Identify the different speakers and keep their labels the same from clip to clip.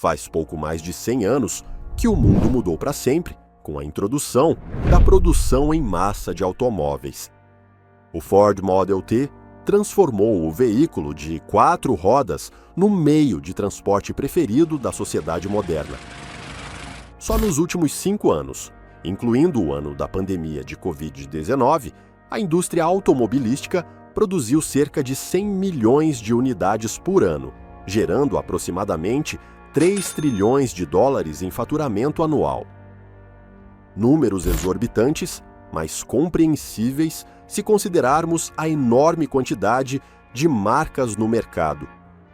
Speaker 1: Faz pouco mais de 100 anos que o mundo mudou para sempre com a introdução da produção em massa de automóveis. O Ford Model T transformou o veículo de 4 rodas no meio de transporte preferido da sociedade moderna. Só nos últimos 5 anos, incluindo o ano da pandemia de Covid-19, a indústria automobilística produziu cerca de 100 milhões de unidades por ano, gerando aproximadamente 3 trilhões de dólares em faturamento anual. Números exorbitantes, mas compreensíveis se considerarmos a enorme quantidade de marcas no mercado.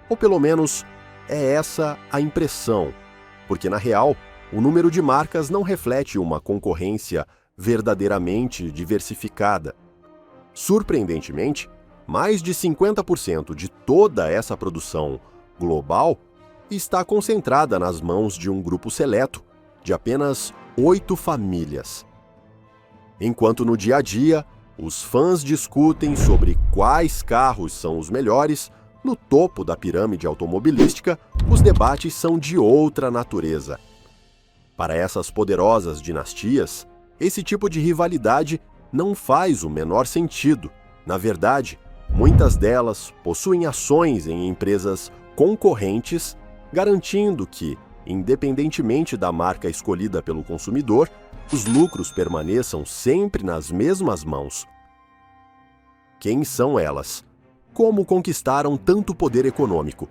Speaker 1: Ou pelo menos é essa a impressão, porque na real, o número de marcas não reflete uma concorrência verdadeiramente diversificada. Surpreendentemente, mais de 50% de toda essa produção global está concentrada nas mãos de um grupo seleto, de apenas 8 famílias. Enquanto no dia a dia, os fãs discutem sobre quais carros são os melhores, no topo da pirâmide automobilística, os debates são de outra natureza. Para essas poderosas dinastias, esse tipo de rivalidade não faz o menor sentido. Na verdade, muitas delas possuem ações em empresas concorrentes, garantindo que, independentemente da marca escolhida pelo consumidor, os lucros permaneçam sempre nas mesmas mãos. Quem são elas? Como conquistaram tanto poder econômico?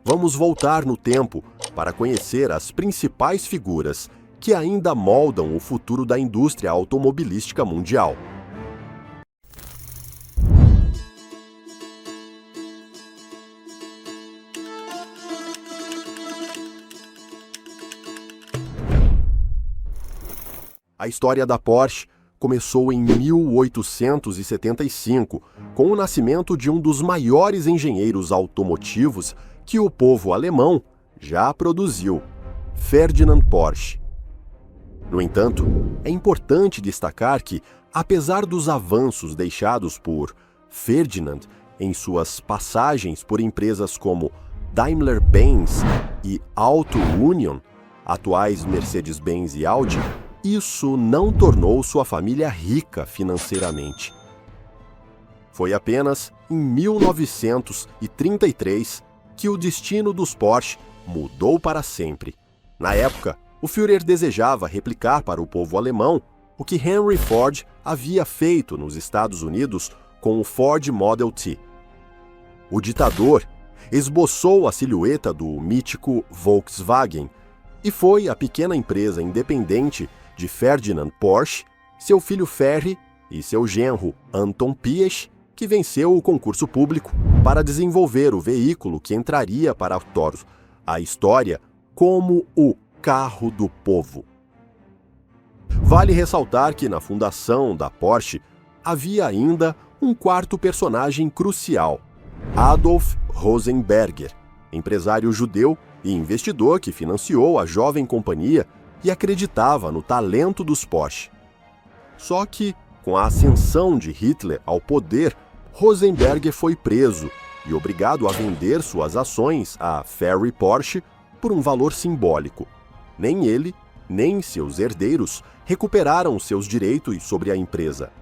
Speaker 1: Vamos voltar no tempo para conhecer as principais figuras que ainda moldam o futuro da indústria automobilística mundial. A história da Porsche começou em 1875, com o nascimento de um dos maiores engenheiros automotivos que o povo alemão já produziu, Ferdinand Porsche. No entanto, é importante destacar que, apesar dos avanços deixados por Ferdinand em suas passagens por empresas como Daimler-Benz e Auto Union, atuais Mercedes-Benz e Audi, isso não tornou sua família rica financeiramente. Foi apenas em 1933 que o destino dos Porsche mudou para sempre. Na época, o Führer desejava replicar para o povo alemão o que Henry Ford havia feito nos Estados Unidos com o Ford Model T. O ditador esboçou a silhueta do mítico Volkswagen e foi a pequena empresa independente de Ferdinand Porsche, seu filho Ferry e seu genro Anton Piëch, que venceu o concurso público para desenvolver o veículo que entraria para a história como o carro do povo. Vale ressaltar que na fundação da Porsche havia ainda um quarto personagem crucial, Adolf Rosenberger, empresário judeu e investidor que financiou a jovem companhia e acreditava no talento dos Porsche. Só que, com a ascensão de Hitler ao poder, Rosenberger foi preso e obrigado a vender suas ações a Ferry Porsche por um valor simbólico. Nem ele, nem seus herdeiros recuperaram seus direitos sobre a empresa.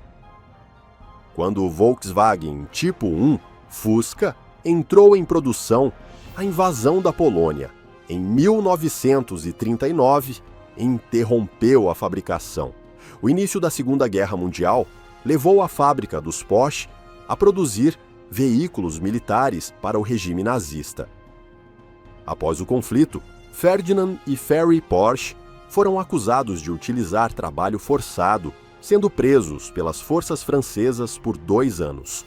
Speaker 1: Quando o Volkswagen Tipo 1 Fusca entrou em produção, a invasão da Polônia, em 1939, interrompeu a fabricação. O início da Segunda Guerra Mundial levou a fábrica dos Porsche a produzir veículos militares para o regime nazista. Após o conflito, Ferdinand e Ferry Porsche foram acusados de utilizar trabalho forçado, sendo presos pelas forças francesas por 2 anos.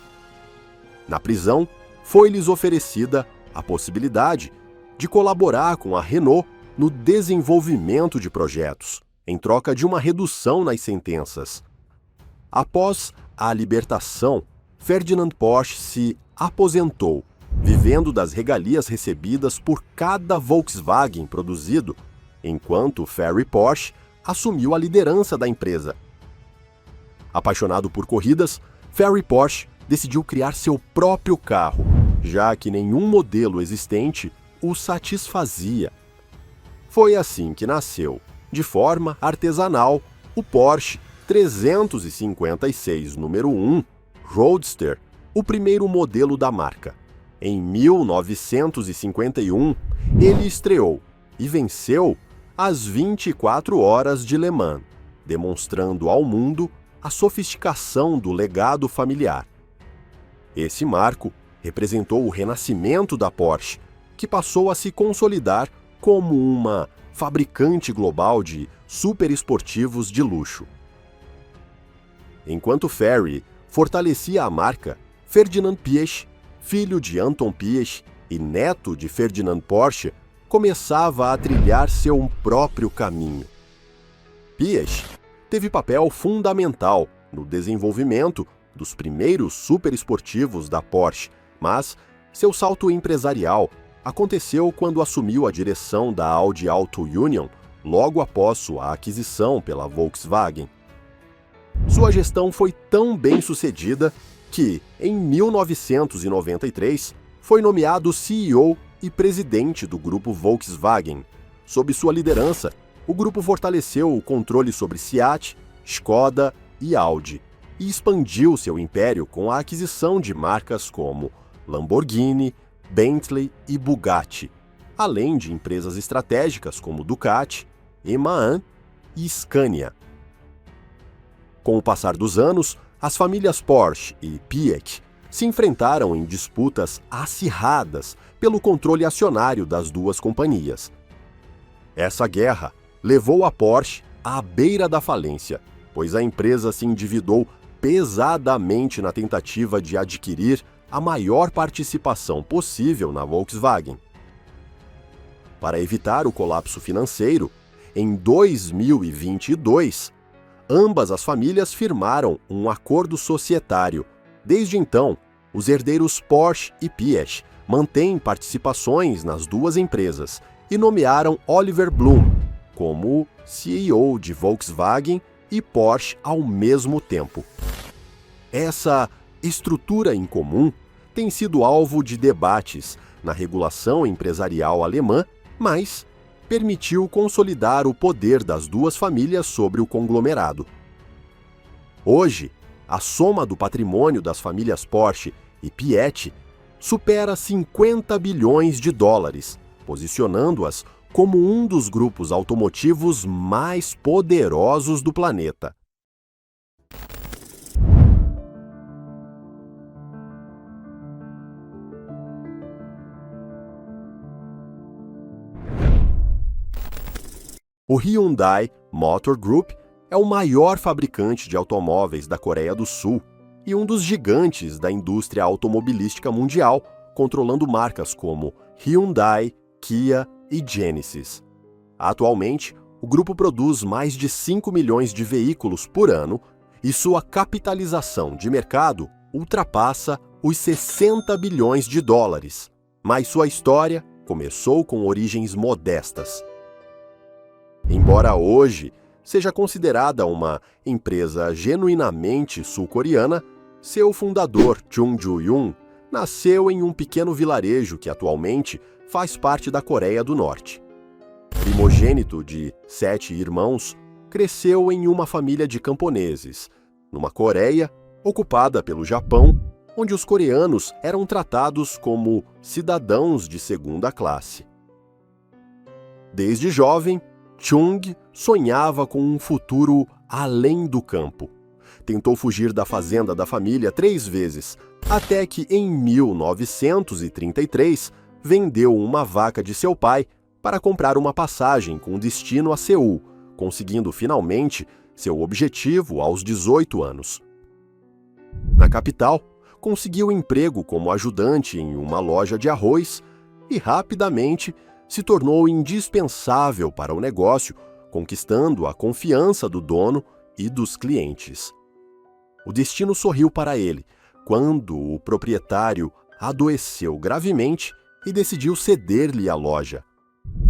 Speaker 1: Na prisão, foi-lhes oferecida a possibilidade de colaborar com a Renault no desenvolvimento de projetos, em troca de uma redução nas sentenças. Após a libertação, Ferdinand Porsche se aposentou, vivendo das regalias recebidas por cada Volkswagen produzido, enquanto Ferry Porsche assumiu a liderança da empresa. Apaixonado por corridas, Ferry Porsche decidiu criar seu próprio carro, já que nenhum modelo existente o satisfazia. Foi assim que nasceu, de forma artesanal, o Porsche 356 número 1 Roadster, o primeiro modelo da marca. Em 1951, ele estreou e venceu as 24 horas de Le Mans, demonstrando ao mundo a sofisticação do legado familiar. Esse marco representou o renascimento da Porsche, que passou a se consolidar como uma fabricante global de superesportivos de luxo. Enquanto Ferry fortalecia a marca, Ferdinand Piëch, filho de Anton Piëch e neto de Ferdinand Porsche, começava a trilhar seu próprio caminho. Piëch teve papel fundamental no desenvolvimento dos primeiros superesportivos da Porsche, mas seu salto empresarial aconteceu quando assumiu a direção da Audi Auto Union logo após sua aquisição pela Volkswagen. Sua gestão foi tão bem sucedida que, em 1993, foi nomeado CEO e presidente do grupo Volkswagen. Sob sua liderança, o grupo fortaleceu o controle sobre Seat, Skoda e Audi e expandiu seu império com a aquisição de marcas como Lamborghini, Bentley e Bugatti, além de empresas estratégicas como Ducati, MAN e Scania. Com o passar dos anos, as famílias Porsche e Piëch se enfrentaram em disputas acirradas pelo controle acionário das duas companhias. Essa guerra levou a Porsche à beira da falência, pois a empresa se endividou pesadamente na tentativa de adquirir a maior participação possível na Volkswagen. Para evitar o colapso financeiro, em 2022, ambas as famílias firmaram um acordo societário. Desde então, os herdeiros Porsche e Piëch mantêm participações nas duas empresas e nomearam Oliver Blume como CEO de Volkswagen e Porsche ao mesmo tempo. Essa estrutura em comum tem sido alvo de debates na regulação empresarial alemã, mas permitiu consolidar o poder das duas famílias sobre o conglomerado. Hoje, a soma do patrimônio das famílias Porsche e Piëch supera 50 bilhões de dólares, posicionando-as como um dos grupos automotivos mais poderosos do planeta. O Hyundai Motor Group é o maior fabricante de automóveis da Coreia do Sul e um dos gigantes da indústria automobilística mundial, controlando marcas como Hyundai, Kia e Genesis. Atualmente, o grupo produz mais de 5 milhões de veículos por ano e sua capitalização de mercado ultrapassa os 60 bilhões de dólares. Mas sua história começou com origens modestas. Embora hoje seja considerada uma empresa genuinamente sul-coreana, seu fundador, Chung Ju-yoon, nasceu em um pequeno vilarejo que atualmente faz parte da Coreia do Norte. Primogênito de 7 irmãos, cresceu em uma família de camponeses, numa Coreia ocupada pelo Japão, onde os coreanos eram tratados como cidadãos de segunda classe. Desde jovem, Chung sonhava com um futuro além do campo. Tentou fugir da fazenda da família 3 vezes, até que em 1933 vendeu uma vaca de seu pai para comprar uma passagem com destino a Seul, conseguindo finalmente seu objetivo aos 18 anos. Na capital, conseguiu emprego como ajudante em uma loja de arroz e rapidamente se tornou indispensável para o negócio, conquistando a confiança do dono e dos clientes. O destino sorriu para ele quando o proprietário adoeceu gravemente e decidiu ceder-lhe a loja.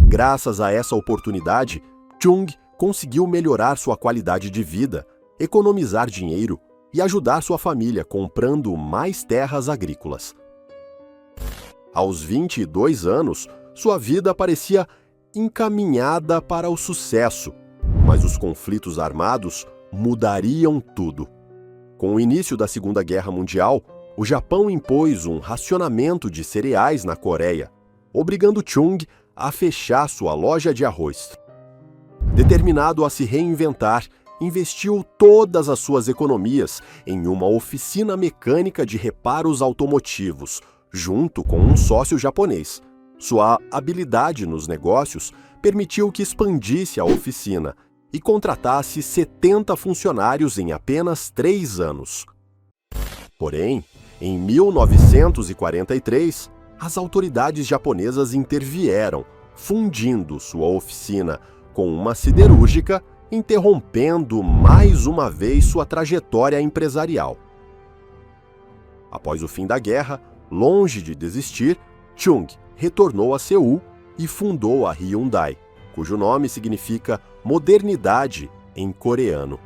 Speaker 1: Graças a essa oportunidade, Chung conseguiu melhorar sua qualidade de vida, economizar dinheiro e ajudar sua família comprando mais terras agrícolas. Aos 22 anos, sua vida parecia encaminhada para o sucesso, mas os conflitos armados mudariam tudo. Com o início da Segunda Guerra Mundial, o Japão impôs um racionamento de cereais na Coreia, obrigando Chung a fechar sua loja de arroz. Determinado a se reinventar, investiu todas as suas economias em uma oficina mecânica de reparos automotivos, junto com um sócio japonês. Sua habilidade nos negócios permitiu que expandisse a oficina e contratasse 70 funcionários em apenas 3 anos. Porém, em 1943, as autoridades japonesas intervieram, fundindo sua oficina com uma siderúrgica, interrompendo mais uma vez sua trajetória empresarial. Após o fim da guerra, longe de desistir, Chung retornou a Seul e fundou a Hyundai, cujo nome significa modernidade em coreano.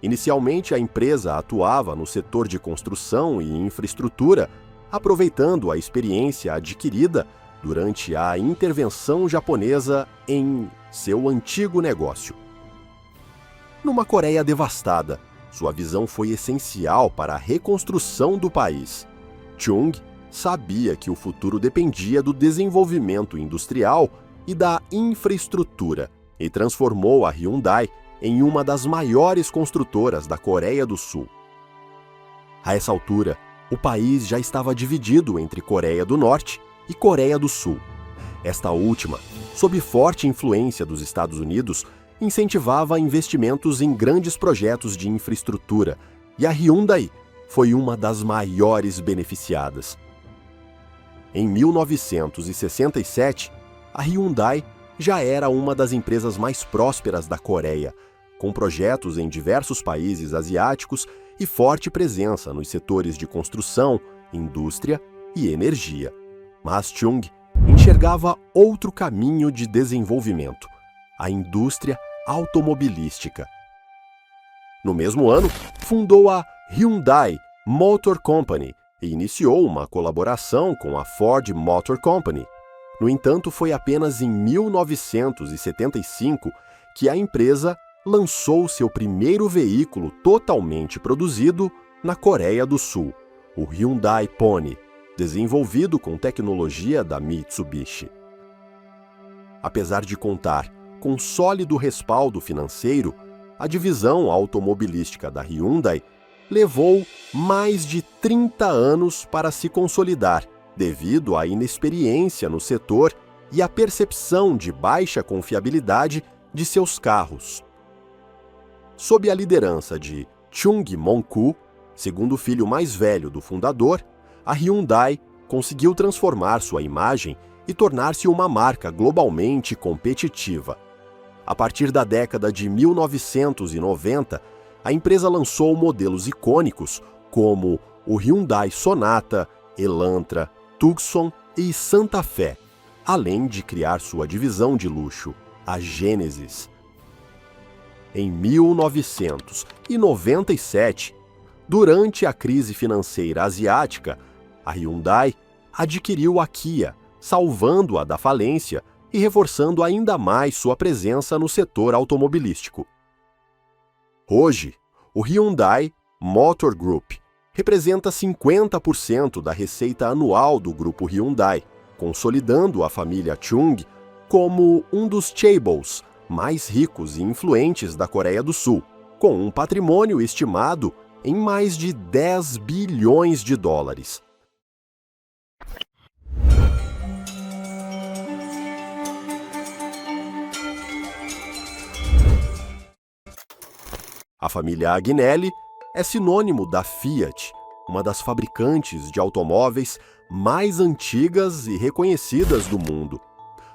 Speaker 1: Inicialmente, a empresa atuava no setor de construção e infraestrutura, aproveitando a experiência adquirida durante a intervenção japonesa em seu antigo negócio. Numa Coreia devastada, sua visão foi essencial para a reconstrução do país. Chung sabia que o futuro dependia do desenvolvimento industrial e da infraestrutura e transformou a Hyundai em uma das maiores construtoras da Coreia do Sul. A essa altura, o país já estava dividido entre Coreia do Norte e Coreia do Sul. Esta última, sob forte influência dos Estados Unidos, incentivava investimentos em grandes projetos de infraestrutura, e a Hyundai foi uma das maiores beneficiadas. Em 1967, a Hyundai já era uma das empresas mais prósperas da Coreia, com projetos em diversos países asiáticos e forte presença nos setores de construção, indústria e energia. Mas Chung enxergava outro caminho de desenvolvimento: a indústria automobilística. No mesmo ano, fundou a Hyundai Motor Company e iniciou uma colaboração com a Ford Motor Company. No entanto, foi apenas em 1975 que a empresa lançou seu primeiro veículo totalmente produzido na Coreia do Sul, o Hyundai Pony, desenvolvido com tecnologia da Mitsubishi. Apesar de contar com sólido respaldo financeiro, a divisão automobilística da Hyundai levou mais de 30 anos para se consolidar, devido à inexperiência no setor e à percepção de baixa confiabilidade de seus carros. Sob a liderança de Chung Mong-koo, segundo filho mais velho do fundador, a Hyundai conseguiu transformar sua imagem e tornar-se uma marca globalmente competitiva. A partir da década de 1990, a empresa lançou modelos icônicos como o Hyundai Sonata, Elantra, Tucson e Santa Fé, além de criar sua divisão de luxo, a Genesis. Em 1997, durante a crise financeira asiática, a Hyundai adquiriu a Kia, salvando-a da falência e reforçando ainda mais sua presença no setor automobilístico. Hoje, o Hyundai Motor Group representa 50% da receita anual do grupo Hyundai, consolidando a família Chung como um dos chaebols mais ricos e influentes da Coreia do Sul, com um patrimônio estimado em mais de 10 bilhões de dólares. A família Agnelli é sinônimo da Fiat, uma das fabricantes de automóveis mais antigas e reconhecidas do mundo.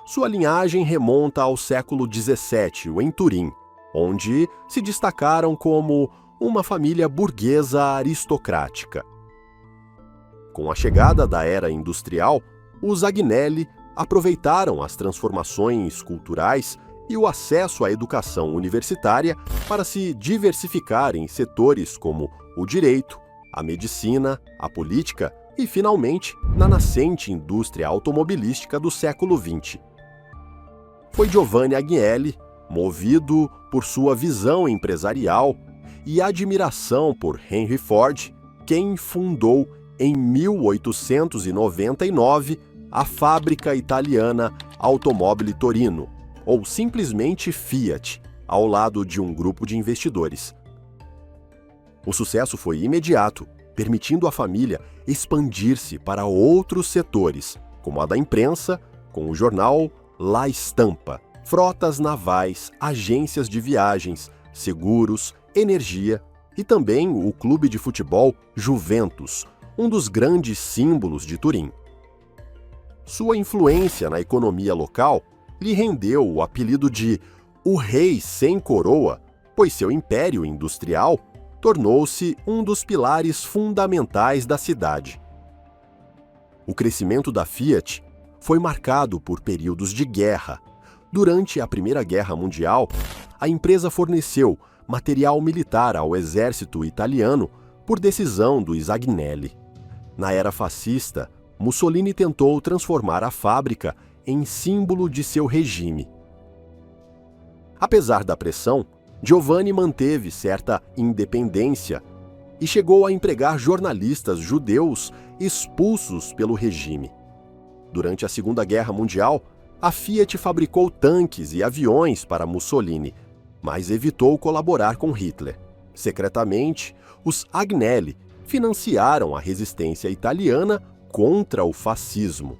Speaker 1: Sua linhagem remonta ao século XVII, em Turim, onde se destacaram como uma família burguesa aristocrática. Com a chegada da era industrial, os Agnelli aproveitaram as transformações culturais e o acesso à educação universitária para se diversificar em setores como o direito, a medicina, a política e, finalmente, na nascente indústria automobilística do século XX. foi Giovanni Agnelli, movido por sua visão empresarial e admiração por Henry Ford, quem fundou em 1899 a fábrica italiana Automobili Torino, ou simplesmente Fiat, ao lado de um grupo de investidores. O sucesso foi imediato, permitindo à família expandir-se para outros setores, como a da imprensa, com o jornal La Stampa, frotas navais, agências de viagens, seguros, energia e também o clube de futebol Juventus, um dos grandes símbolos de Turim. Sua influência na economia local lhe rendeu o apelido de o Rei Sem Coroa, pois seu império industrial tornou-se um dos pilares fundamentais da cidade. O crescimento da Fiat foi marcado por períodos de guerra. Durante a Primeira Guerra Mundial, a empresa forneceu material militar ao exército italiano por decisão dos Agnelli. Na era fascista, Mussolini tentou transformar a fábrica em símbolo de seu regime. Apesar da pressão, Giovanni manteve certa independência e chegou a empregar jornalistas judeus expulsos pelo regime. Durante a Segunda Guerra Mundial, a Fiat fabricou tanques e aviões para Mussolini, mas evitou colaborar com Hitler. Secretamente, os Agnelli financiaram a resistência italiana contra o fascismo.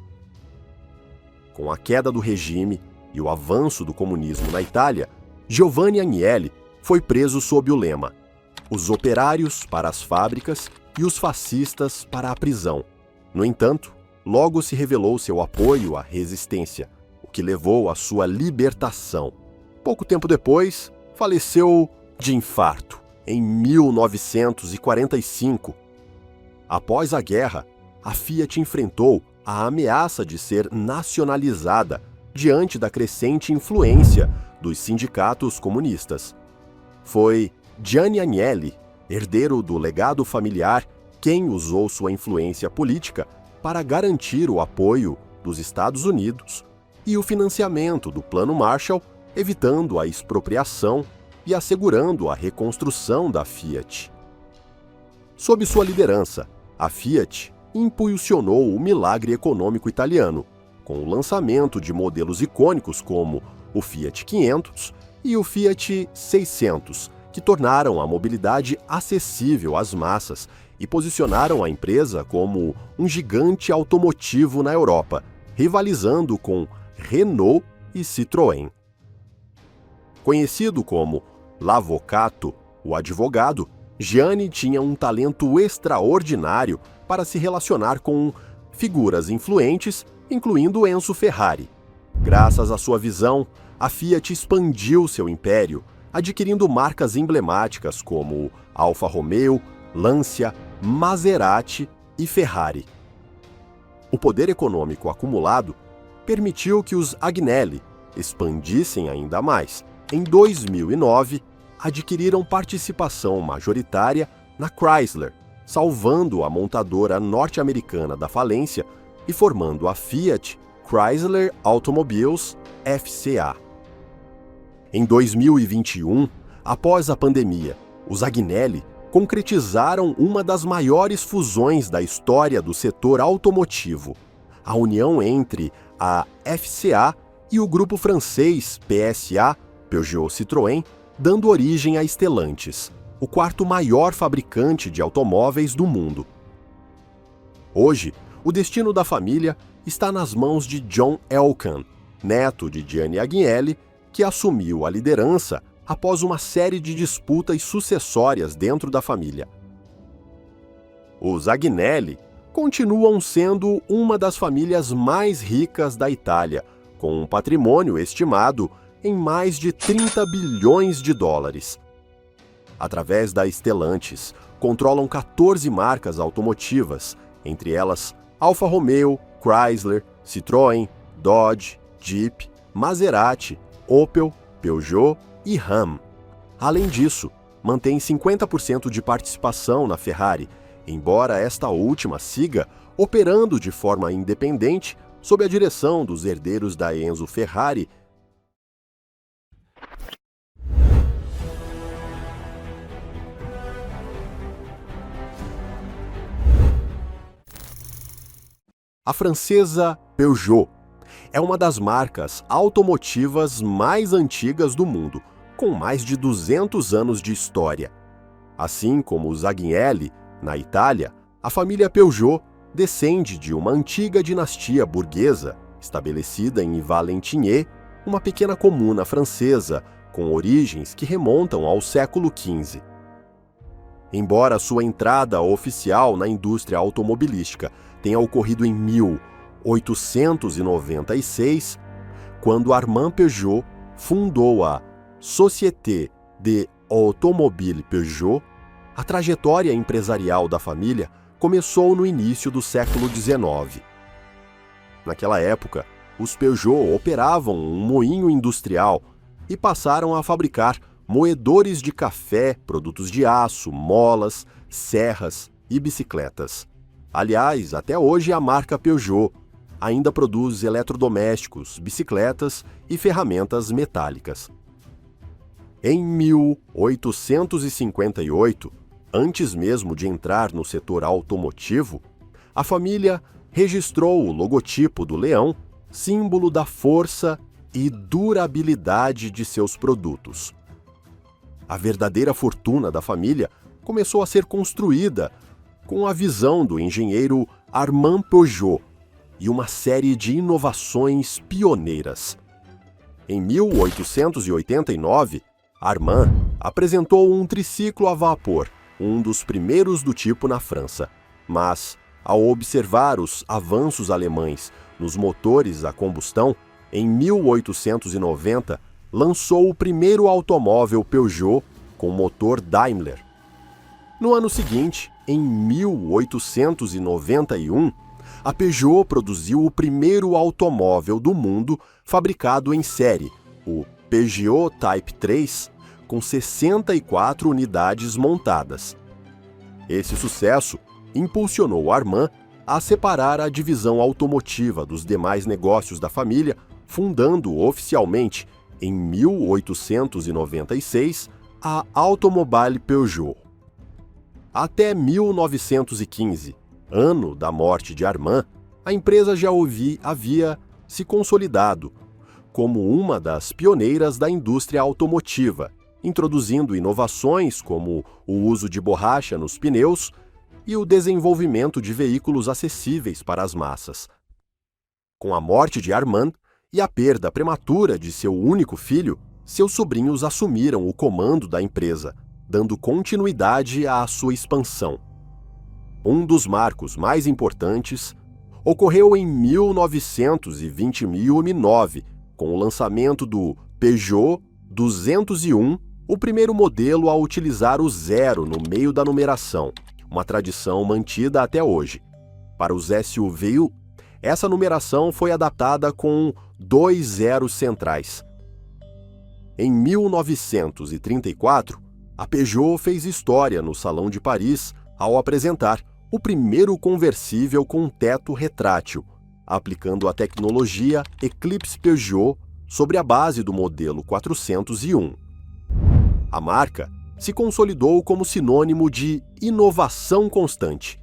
Speaker 1: Com a queda do regime e o avanço do comunismo na Itália, Giovanni Agnelli foi preso sob o lema: os operários para as fábricas e os fascistas para a prisão. No entanto, logo se revelou seu apoio à resistência, o que levou à sua libertação. Pouco tempo depois, faleceu de infarto, em 1945. Após a guerra, a Fiat enfrentou a ameaça de ser nacionalizada diante da crescente influência dos sindicatos comunistas. Foi Gianni Agnelli, herdeiro do legado familiar, quem usou sua influência política para garantir o apoio dos Estados Unidos e o financiamento do Plano Marshall, evitando a expropriação e assegurando a reconstrução da Fiat. Sob sua liderança, a Fiat impulsionou o milagre econômico italiano, com o lançamento de modelos icônicos como o Fiat 500 e o Fiat 600, que tornaram a mobilidade acessível às massas e posicionaram a empresa como um gigante automotivo na Europa, rivalizando com Renault e Citroën. Conhecido como l'avvocato, o advogado, Gianni tinha um talento extraordinário para se relacionar com figuras influentes, incluindo Enzo Ferrari. Graças à sua visão, a Fiat expandiu seu império, adquirindo marcas emblemáticas como Alfa Romeo, Lancia, Maserati e Ferrari. O poder econômico acumulado permitiu que os Agnelli expandissem ainda mais. Em 2009, adquiriram participação majoritária na Chrysler, salvando a montadora norte-americana da falência e formando a Fiat Chrysler Automobiles FCA. Em 2021, após a pandemia, os Agnelli concretizaram uma das maiores fusões da história do setor automotivo, a união entre a FCA e o grupo francês PSA, Peugeot Citroën, dando origem a Stellantis, o quarto maior fabricante de automóveis do mundo. Hoje, o destino da família está nas mãos de John Elkann, neto de Gianni Agnelli, que assumiu a liderança após uma série de disputas sucessórias dentro da família. Os Agnelli continuam sendo uma das famílias mais ricas da Itália, com um patrimônio estimado em mais de 30 bilhões de dólares. Através da Stellantis, controlam 14 marcas automotivas, entre elas Alfa Romeo, Chrysler, Citroën, Dodge, Jeep, Maserati, Opel, Peugeot e Ram. Além disso, mantém 50% de participação na Ferrari, embora esta última siga operando de forma independente sob a direção dos herdeiros da Enzo Ferrari A francesa Peugeot é uma das marcas automotivas mais antigas do mundo, com mais de 200 anos de história. Assim como os Agnelli, na Itália, a família Peugeot descende de uma antiga dinastia burguesa estabelecida em Valentigney, uma pequena comuna francesa com origens que remontam ao século XV. Embora sua entrada oficial na indústria automobilística tenha ocorrido em 1896, quando Armand Peugeot fundou a Société des Automobiles Peugeot, a trajetória empresarial da família começou no início do século XIX. Naquela época, os Peugeot operavam um moinho industrial e passaram a fabricar moedores de café, produtos de aço, molas, serras e bicicletas. Aliás, até hoje a marca Peugeot ainda produz eletrodomésticos, bicicletas e ferramentas metálicas. Em 1858, antes mesmo de entrar no setor automotivo, a família registrou o logotipo do leão, símbolo da força e durabilidade de seus produtos. A verdadeira fortuna da família começou a ser construída com a visão do engenheiro Armand Peugeot e uma série de inovações pioneiras. Em 1889, Armand apresentou um triciclo a vapor, um dos primeiros do tipo na França. Mas, ao observar os avanços alemães nos motores a combustão, em 1890 lançou o primeiro automóvel Peugeot com motor Daimler. No ano seguinte, em 1891, a Peugeot produziu o primeiro automóvel do mundo fabricado em série, o Peugeot Type 3, com 64 unidades montadas. Esse sucesso impulsionou Armand a separar a divisão automotiva dos demais negócios da família, fundando oficialmente, em 1896, a Automobile Peugeot. Até 1915, ano da morte de Armand, a empresa já havia se consolidado como uma das pioneiras da indústria automotiva, introduzindo inovações como o uso de borracha nos pneus e o desenvolvimento de veículos acessíveis para as massas. Com a morte de Armand e a perda prematura de seu único filho, seus sobrinhos assumiram o comando da empresa, dando continuidade à sua expansão. Um dos marcos mais importantes ocorreu em 1929, com o lançamento do Peugeot 201, o primeiro modelo a utilizar o zero no meio da numeração, uma tradição mantida até hoje. Para os SUV, essa numeração foi adaptada com 2 zeros centrais. Em 1934, a Peugeot fez história no Salão de Paris ao apresentar o primeiro conversível com teto retrátil, aplicando a tecnologia Eclipse Peugeot sobre a base do modelo 401. A marca se consolidou como sinônimo de inovação constante.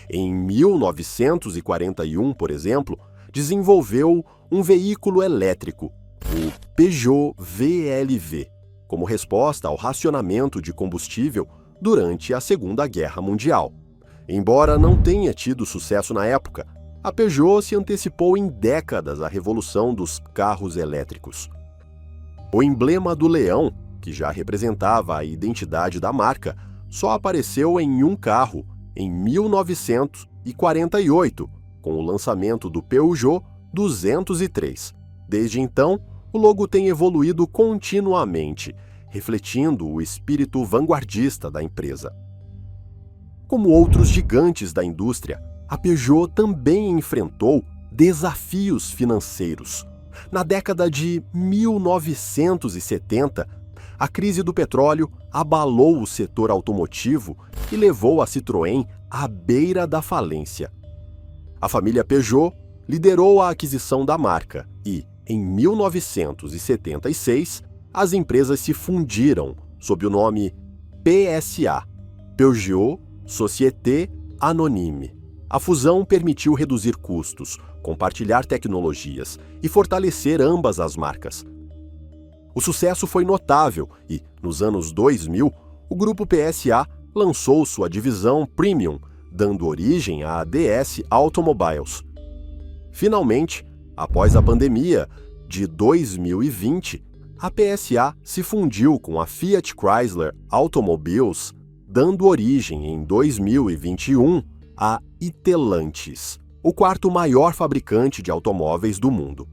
Speaker 1: Em 1941, por exemplo, desenvolveu um veículo elétrico, o Peugeot VLV, como resposta ao racionamento de combustível durante a Segunda Guerra Mundial. Embora não tenha tido sucesso na época, a Peugeot se antecipou em décadas à revolução dos carros elétricos. O emblema do leão, que já representava a identidade da marca, só apareceu em um carro em 1948, com o lançamento do Peugeot 203. Desde então, o logo tem evoluído continuamente, refletindo o espírito vanguardista da empresa. Como outros gigantes da indústria, a Peugeot também enfrentou desafios financeiros. Na década de 1970, a crise do petróleo abalou o setor automotivo e levou a Citroën à beira da falência. A família Peugeot liderou a aquisição da marca e, em 1976, as empresas se fundiram sob o nome PSA, Peugeot Société Anonyme. A fusão permitiu reduzir custos, compartilhar tecnologias e fortalecer ambas as marcas. O sucesso foi notável e, nos anos 2000, o grupo PSA lançou sua divisão Premium, dando origem à DS Automobiles. Finalmente, após a pandemia de 2020, a PSA se fundiu com a Fiat Chrysler Automobiles, dando origem em 2021 a Stellantis, o quarto maior fabricante de automóveis do mundo.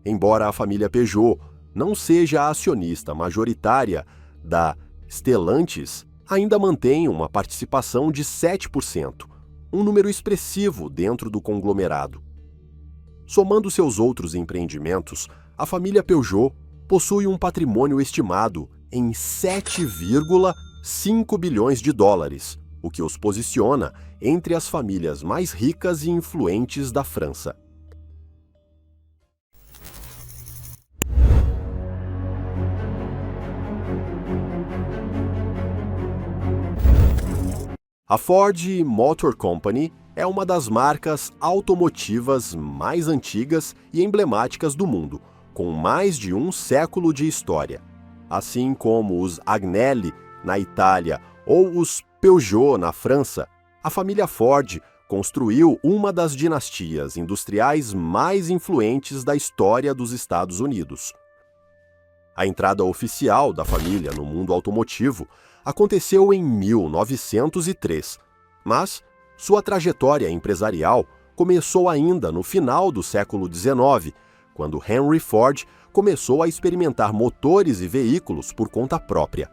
Speaker 1: Embora a família Peugeot não seja a acionista majoritária da Stellantis, ainda mantém uma participação de 7%, um número expressivo dentro do conglomerado. Somando seus outros empreendimentos, a família Peugeot possui um patrimônio estimado em 7,5 bilhões de dólares, o que os posiciona entre as famílias mais ricas e influentes da França. A Ford Motor Company é uma das marcas automotivas mais antigas e emblemáticas do mundo, com mais de um século de história. Assim como os Agnelli na Itália ou os Peugeot na França, a família Ford construiu uma das dinastias industriais mais influentes da história dos Estados Unidos. A entrada oficial da família no mundo automotivo aconteceu em 1903, mas sua trajetória empresarial começou ainda no final do século XIX, quando Henry Ford começou a experimentar motores e veículos por conta própria.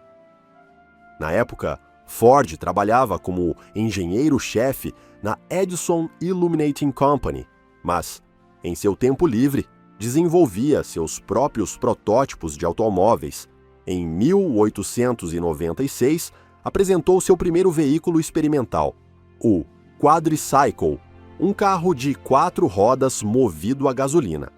Speaker 1: Na época, Ford trabalhava como engenheiro-chefe na Edison Illuminating Company, mas, em seu tempo livre, desenvolvia seus próprios protótipos de automóveis. Em 1896, apresentou seu primeiro veículo experimental, o Quadricycle, um carro de 4 rodas movido a gasolina.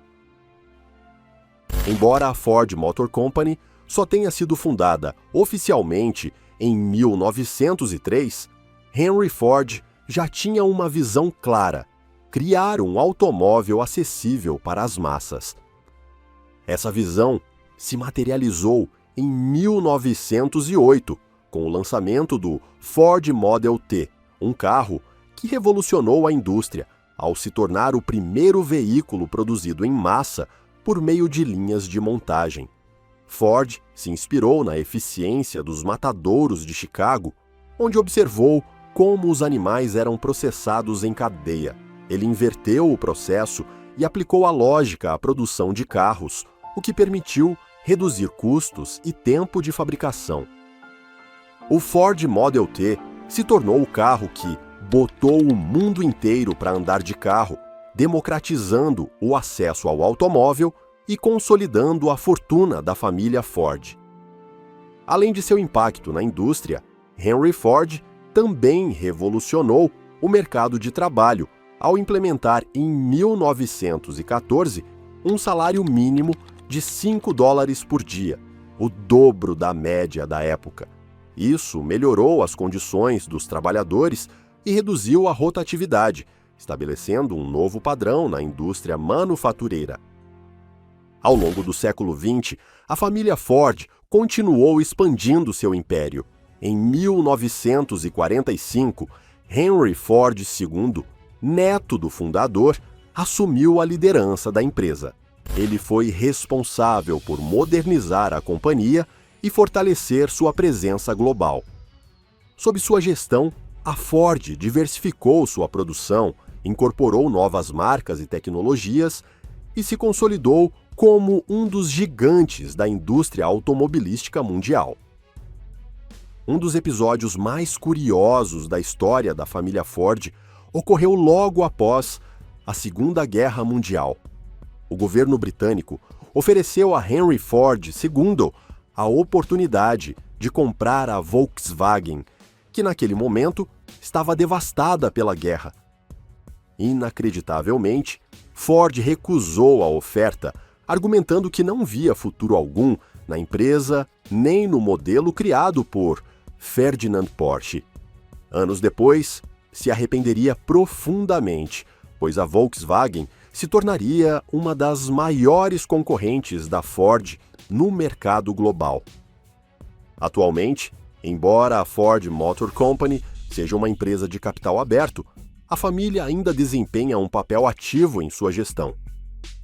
Speaker 1: Embora a Ford Motor Company só tenha sido fundada oficialmente em 1903, Henry Ford já tinha uma visão clara: criar um automóvel acessível para as massas. Essa visão se materializou em 1908, com o lançamento do Ford Model T, um carro que revolucionou a indústria ao se tornar o primeiro veículo produzido em massa por meio de linhas de montagem. Ford se inspirou na eficiência dos matadouros de Chicago, onde observou como os animais eram processados em cadeia. Ele inverteu o processo e aplicou a lógica à produção de carros, o que permitiu reduzir custos e tempo de fabricação. O Ford Model T se tornou o carro que botou o mundo inteiro para andar de carro, democratizando o acesso ao automóvel e consolidando a fortuna da família Ford. Além de seu impacto na indústria, Henry Ford também revolucionou o mercado de trabalho ao implementar em 1914 um salário mínimo de $5 por dia, o dobro da média da época. Isso melhorou as condições dos trabalhadores e reduziu a rotatividade, estabelecendo um novo padrão na indústria manufatureira. Ao longo do século XX, a família Ford continuou expandindo seu império. Em 1945, Henry Ford II, neto do fundador, assumiu a liderança da empresa. Ele foi responsável por modernizar a companhia e fortalecer sua presença global. Sob sua gestão, a Ford diversificou sua produção, incorporou novas marcas e tecnologias e se consolidou como um dos gigantes da indústria automobilística mundial. Um dos episódios mais curiosos da história da família Ford ocorreu logo após a Segunda Guerra Mundial. O governo britânico ofereceu a Henry Ford II a oportunidade de comprar a Volkswagen, que naquele momento estava devastada pela guerra. Inacreditavelmente, Ford recusou a oferta, argumentando que não via futuro algum na empresa nem no modelo criado por Ferdinand Porsche. Anos depois, se arrependeria profundamente, pois a Volkswagen se tornaria uma das maiores concorrentes da Ford no mercado global. Atualmente, embora a Ford Motor Company seja uma empresa de capital aberto, a família ainda desempenha um papel ativo em sua gestão.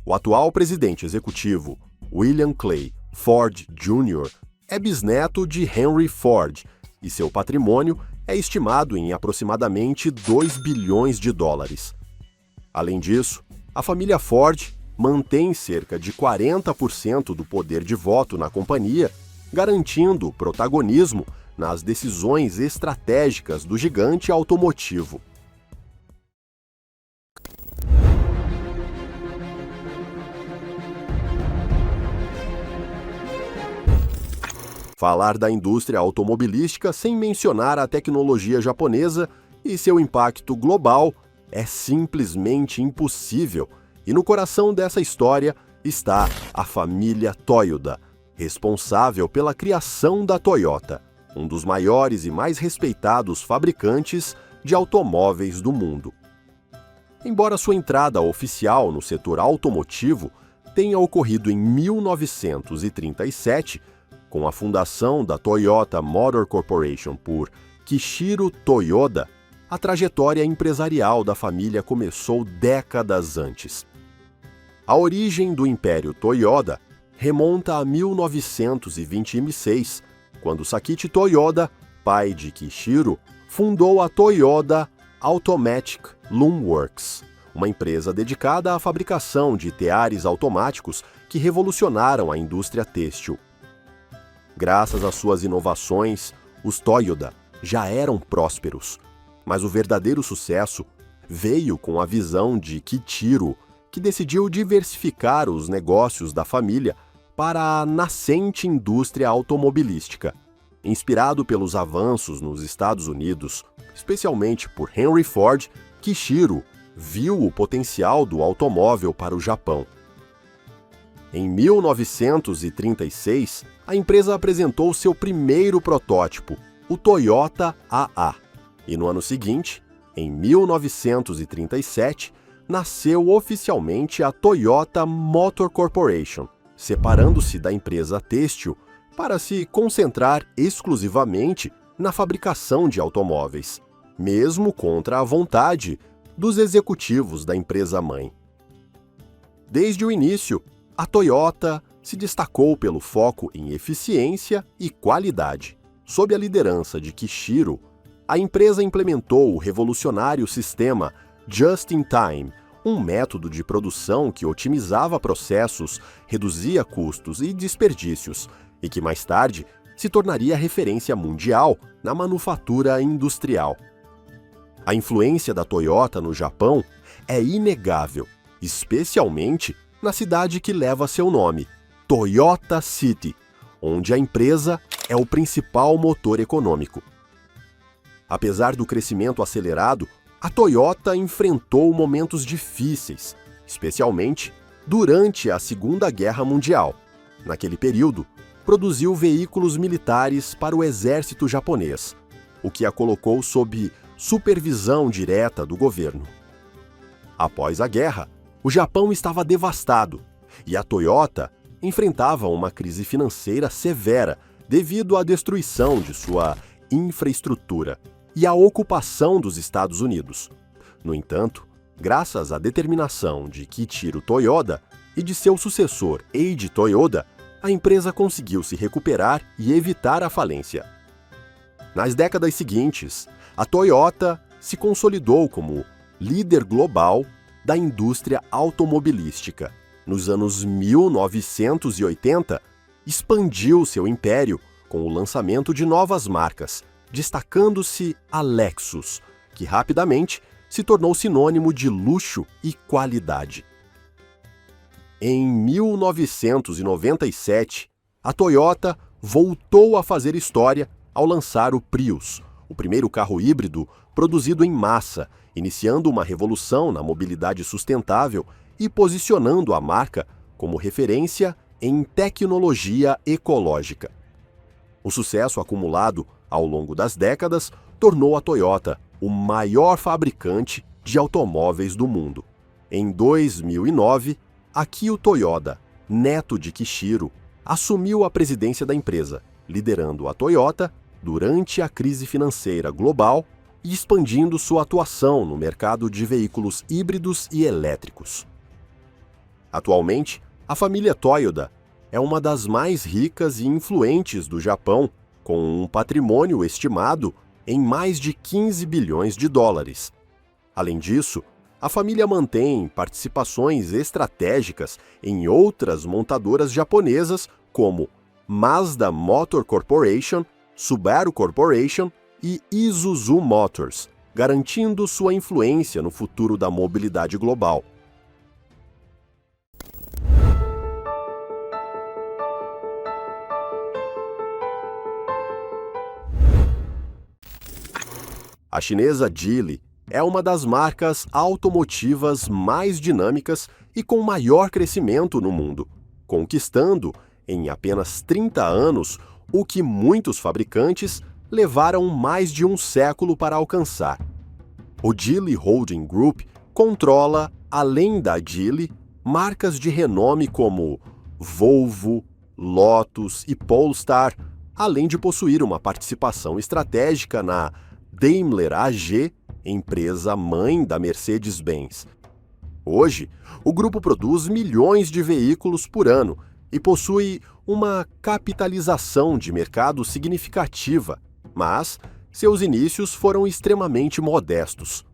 Speaker 1: O atual presidente executivo, William Clay Ford Jr., é bisneto de Henry Ford e seu patrimônio é estimado em aproximadamente 2 bilhões de dólares. Além disso, a família Ford mantém cerca de 40% do poder de voto na companhia, garantindo protagonismo nas decisões estratégicas do gigante automotivo. Falar da indústria automobilística sem mencionar a tecnologia japonesa e seu impacto global é simplesmente impossível, e no coração dessa história está a família Toyoda, responsável pela criação da Toyota, um dos maiores e mais respeitados fabricantes de automóveis do mundo. Embora sua entrada oficial no setor automotivo tenha ocorrido em 1937, com a fundação da Toyota Motor Corporation por Kishiro Toyoda, a trajetória empresarial da família começou décadas antes. A origem do Império Toyoda remonta a 1926, quando Sakichi Toyoda, pai de Kishiro, fundou a Toyoda Automatic Loom Works, uma empresa dedicada à fabricação de teares automáticos que revolucionaram a indústria têxtil. Graças às suas inovações, os Toyoda já eram prósperos, mas o verdadeiro sucesso veio com a visão de Kichiro, que decidiu diversificar os negócios da família para a nascente indústria automobilística. Inspirado pelos avanços nos Estados Unidos, especialmente por Henry Ford, Kishiro viu o potencial do automóvel para o Japão. Em 1936, a empresa apresentou seu primeiro protótipo, o Toyota AA, e no ano seguinte, em 1937, nasceu oficialmente a Toyota Motor Corporation, separando-se da empresa têxtil para se concentrar exclusivamente na fabricação de automóveis, mesmo contra a vontade dos executivos da empresa-mãe. Desde o início, a Toyota se destacou pelo foco em eficiência e qualidade. Sob a liderança de Kishiro, a empresa implementou o revolucionário sistema Just in Time, um método de produção que otimizava processos, reduzia custos e desperdícios, e que mais tarde se tornaria referência mundial na manufatura industrial. A influência da Toyota no Japão é inegável, especialmente na cidade que leva seu nome, Toyota City, onde a empresa é o principal motor econômico. Apesar do crescimento acelerado, a Toyota enfrentou momentos difíceis, especialmente durante a Segunda Guerra Mundial. Naquele período, produziu veículos militares para o exército japonês, o que a colocou sob supervisão direta do governo. Após a guerra, o Japão estava devastado e a Toyota enfrentava uma crise financeira severa devido à destruição de sua infraestrutura e à ocupação dos Estados Unidos. No entanto, graças à determinação de Kichiro Toyoda e de seu sucessor Eiji Toyoda, a empresa conseguiu se recuperar e evitar a falência. Nas décadas seguintes, a Toyota se consolidou como líder global da indústria automobilística. Nos anos 1980, expandiu seu império com o lançamento de novas marcas, destacando-se a Lexus, que rapidamente se tornou sinônimo de luxo e qualidade. Em 1997, a Toyota voltou a fazer história ao lançar o Prius, o primeiro carro híbrido produzido em massa, iniciando uma revolução na mobilidade sustentável e posicionando a marca como referência em tecnologia ecológica. O sucesso acumulado ao longo das décadas tornou a Toyota o maior fabricante de automóveis do mundo. Em 2009, Akio Toyoda, neto de Kishiro, assumiu a presidência da empresa, liderando a Toyota durante a crise financeira global e expandindo sua atuação no mercado de veículos híbridos e elétricos. Atualmente, a família Toyoda é uma das mais ricas e influentes do Japão, com um patrimônio estimado em mais de 15 bilhões de dólares. Além disso, a família mantém participações estratégicas em outras montadoras japonesas como Mazda Motor Corporation, Subaru Corporation e Isuzu Motors, garantindo sua influência no futuro da mobilidade global. A chinesa Geely é uma das marcas automotivas mais dinâmicas e com maior crescimento no mundo, conquistando, em apenas 30 anos, o que muitos fabricantes levaram mais de um século para alcançar. O Geely Holding Group controla, além da Geely, marcas de renome como Volvo, Lotus e Polestar, além de possuir uma participação estratégica na Daimler AG, empresa mãe da Mercedes-Benz. Hoje, o grupo produz milhões de veículos por ano e possui uma capitalização de mercado significativa, mas seus inícios foram extremamente modestos.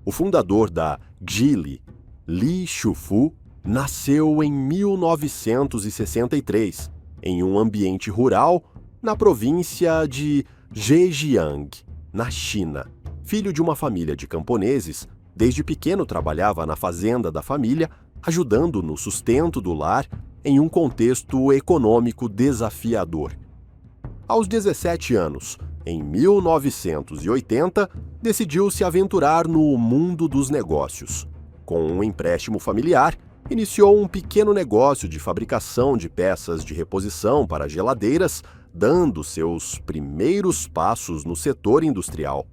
Speaker 1: O fundador da Geely, Li Shufu, nasceu em 1963, em um ambiente rural na província de Zhejiang, na China. Filho de uma família de camponeses, desde pequeno trabalhava na fazenda da família, ajudando no sustento do lar em um contexto econômico desafiador. Aos 17 anos, em 1980, decidiu se aventurar no mundo dos negócios. Com um empréstimo familiar, iniciou um pequeno negócio de fabricação de peças de reposição para geladeiras, dando seus primeiros passos no setor industrial.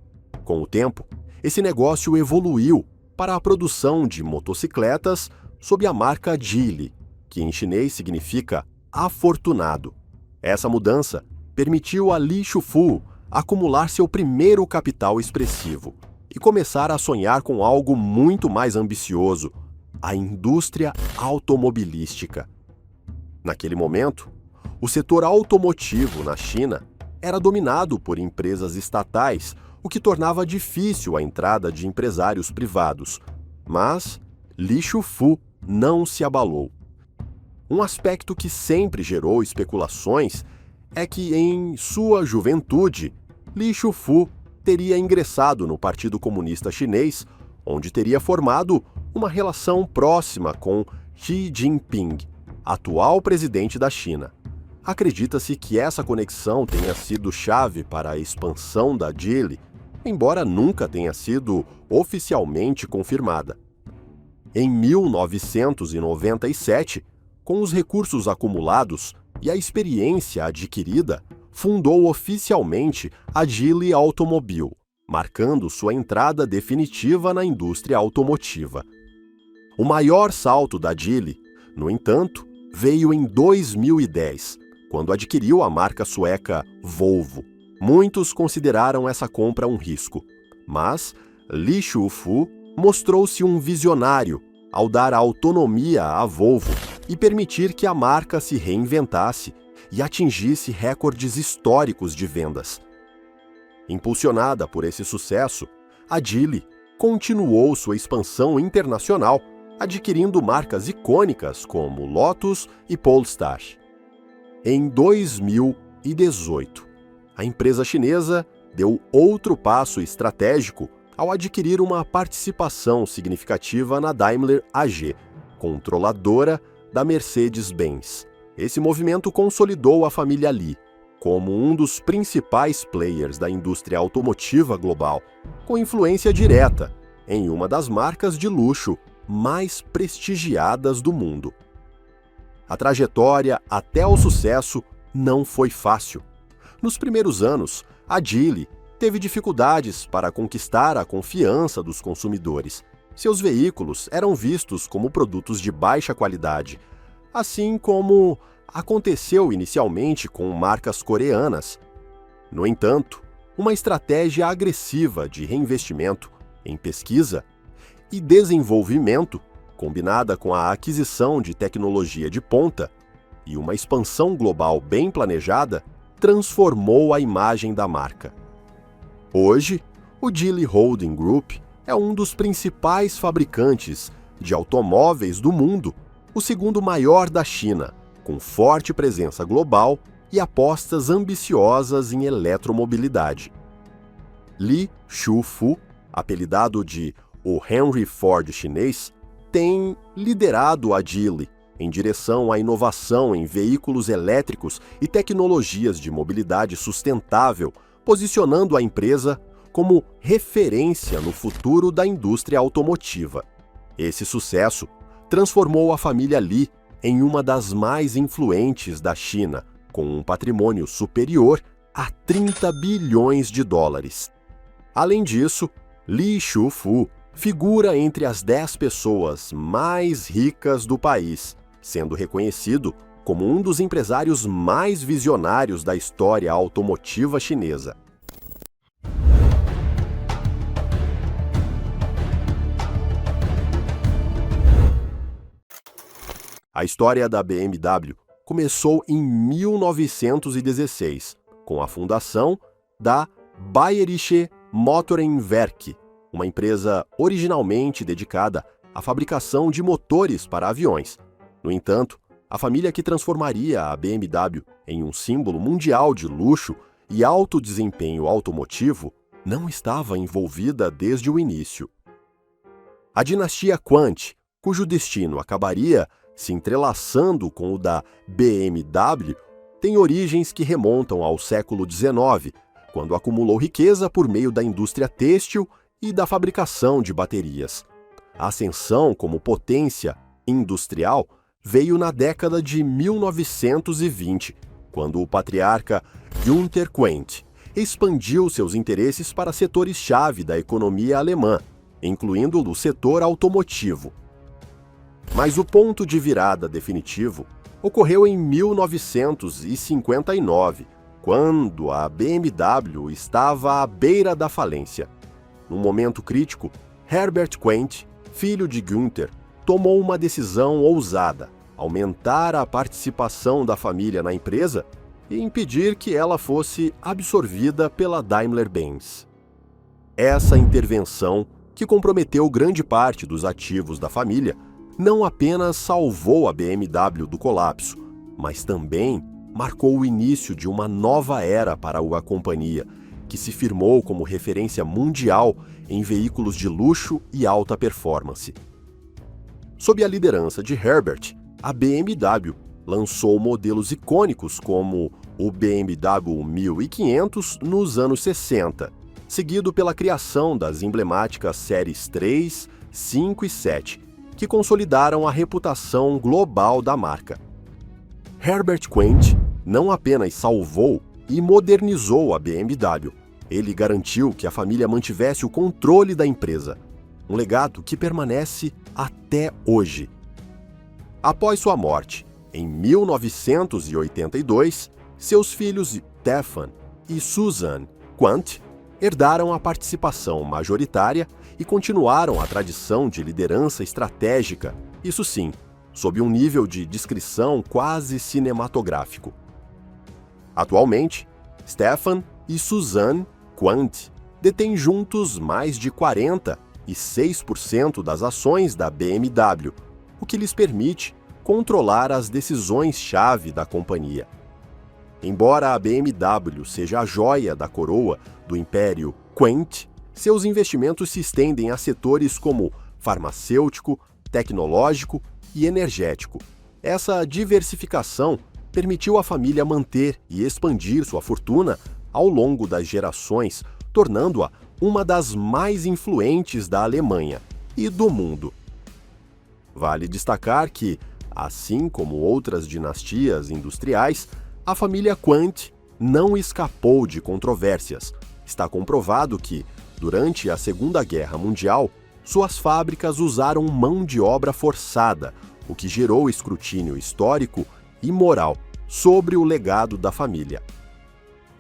Speaker 1: Com o tempo, esse negócio evoluiu para a produção de motocicletas sob a marca Geely, que em chinês significa afortunado. Essa mudança permitiu a Li Shufu acumular seu primeiro capital expressivo e começar a sonhar com algo muito mais ambicioso: a indústria automobilística. Naquele momento, o setor automotivo na China era dominado por empresas estatais, o que tornava difícil a entrada de empresários privados. Mas Li Shufu não se abalou. Um aspecto que sempre gerou especulações é que, em sua juventude, Li Shufu teria ingressado no Partido Comunista Chinês, onde teria formado uma relação próxima com Xi Jinping, atual presidente da China. Acredita-se que essa conexão tenha sido chave para a expansão da Geely, embora nunca tenha sido oficialmente confirmada. Em 1997, com os recursos acumulados e a experiência adquirida, fundou oficialmente a Geely Automobile, marcando sua entrada definitiva na indústria automotiva. O maior salto da Geely, no entanto, veio em 2010, quando adquiriu a marca sueca Volvo. Muitos consideraram essa compra um risco, mas Li Shufu mostrou-se um visionário ao dar autonomia à Volvo e permitir que a marca se reinventasse e atingisse recordes históricos de vendas. Impulsionada por esse sucesso, a Geely continuou sua expansão internacional, adquirindo marcas icônicas como Lotus e Polestar. Em 2018, a empresa chinesa deu outro passo estratégico ao adquirir uma participação significativa na Daimler AG, controladora da Mercedes-Benz. Esse movimento consolidou a família Li como um dos principais players da indústria automotiva global, com influência direta em uma das marcas de luxo mais prestigiadas do mundo. A trajetória até o sucesso não foi fácil. Nos primeiros anos, a Geely teve dificuldades para conquistar a confiança dos consumidores. Seus veículos eram vistos como produtos de baixa qualidade, assim como aconteceu inicialmente com marcas coreanas. No entanto, uma estratégia agressiva de reinvestimento em pesquisa e desenvolvimento, combinada com a aquisição de tecnologia de ponta e uma expansão global bem planejada, transformou a imagem da marca. Hoje, o Geely Holding Group é um dos principais fabricantes de automóveis do mundo, o segundo maior da China, com forte presença global e apostas ambiciosas em eletromobilidade. Li Shufu, apelidado de o Henry Ford chinês, tem liderado a Geely em direção à inovação em veículos elétricos e tecnologias de mobilidade sustentável, posicionando a empresa como referência no futuro da indústria automotiva. Esse sucesso transformou a família Li em uma das mais influentes da China, com um patrimônio superior a 30 bilhões de dólares. Além disso, Li Shufu figura entre as 10 pessoas mais ricas do país, sendo reconhecido como um dos empresários mais visionários da história automotiva chinesa. A história da BMW começou em 1916, com a fundação da Bayerische Motorenwerk, uma empresa originalmente dedicada à fabricação de motores para aviões. No entanto, a família que transformaria a BMW em um símbolo mundial de luxo e alto desempenho automotivo não estava envolvida desde o início. A dinastia Quandt, cujo destino acabaria se entrelaçando com o da BMW, tem origens que remontam ao século XIX, quando acumulou riqueza por meio da indústria têxtil e da fabricação de baterias. A ascensão como potência industrial veio na década de 1920, quando o patriarca Günther Quandt expandiu seus interesses para setores-chave da economia alemã, incluindo o setor automotivo. Mas o ponto de virada definitivo ocorreu em 1959, quando a BMW estava à beira da falência. Num momento crítico, Herbert Quandt, filho de Günther, tomou uma decisão ousada: aumentar a participação da família na empresa e impedir que ela fosse absorvida pela Daimler-Benz. Essa intervenção, que comprometeu grande parte dos ativos da família, não apenas salvou a BMW do colapso, mas também marcou o início de uma nova era para a companhia, que se firmou como referência mundial em veículos de luxo e alta performance. Sob a liderança de Herbert, a BMW lançou modelos icônicos como o BMW 1500 nos anos 60, seguido pela criação das emblemáticas séries 3, 5 e 7, que consolidaram a reputação global da marca. Herbert Quandt não apenas salvou e modernizou a BMW, ele garantiu que a família mantivesse o controle da empresa, um legado que permanece até hoje. Após sua morte, em 1982, seus filhos Stefan e Susan Quandt herdaram a participação majoritária e continuaram a tradição de liderança estratégica, isso sim, sob um nível de descrição quase cinematográfico. Atualmente, Stefan e Susan Quandt detêm juntos mais de 46% das ações da BMW, o que lhes permite controlar as decisões-chave da companhia. Embora a BMW seja a joia da coroa do império Quandt, seus investimentos se estendem a setores como farmacêutico, tecnológico e energético. Essa diversificação permitiu à família manter e expandir sua fortuna ao longo das gerações, tornando-a uma das mais influentes da Alemanha e do mundo. Vale destacar que, assim como outras dinastias industriais, a família Quandt não escapou de controvérsias, Está comprovado que, durante a Segunda Guerra Mundial, suas fábricas usaram mão de obra forçada, o que gerou escrutínio histórico e moral sobre o legado da família.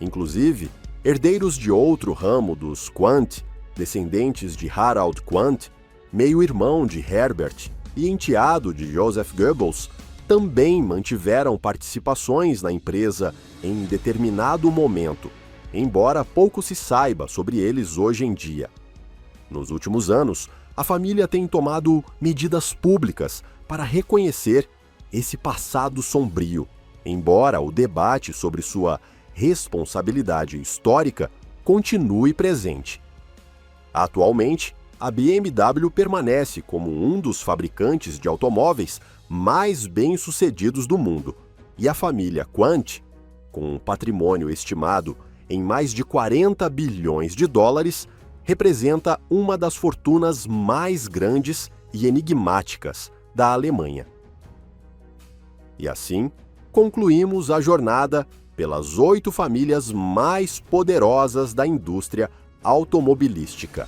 Speaker 1: Inclusive, herdeiros de outro ramo dos Quandt, descendentes de Harald Quandt, meio-irmão de Herbert e enteado de Joseph Goebbels, também mantiveram participações na empresa em determinado momento, embora pouco se saiba sobre eles hoje em dia. Nos últimos anos, a família tem tomado medidas públicas para reconhecer esse passado sombrio, embora o debate sobre sua responsabilidade histórica continue presente. Atualmente, a BMW permanece como um dos fabricantes de automóveis mais bem-sucedidos do mundo, e a família Quandt, com um patrimônio estimado em mais de 40 bilhões de dólares, representa uma das fortunas mais grandes e enigmáticas da Alemanha. E assim, concluímos a jornada pelas 8 famílias mais poderosas da indústria automobilística.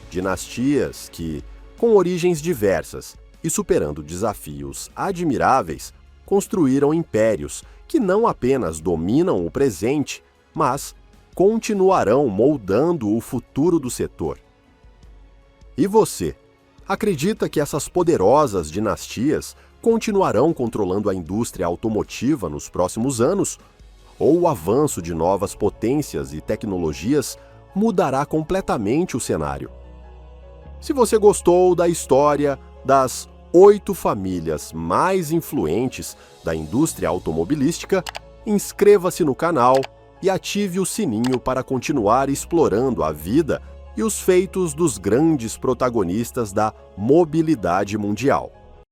Speaker 1: Dinastias que, com origens diversas e superando desafios admiráveis, construíram impérios que não apenas dominam o presente, mas continuarão moldando o futuro do setor. E você, acredita que essas poderosas dinastias continuarão controlando a indústria automotiva nos próximos anos? Ou o avanço de novas potências e tecnologias mudará completamente o cenário? Se você gostou da história das 8 famílias mais influentes da indústria automobilística, inscreva-se no canal e ative o sininho para continuar explorando a vida e os feitos dos grandes protagonistas da mobilidade mundial.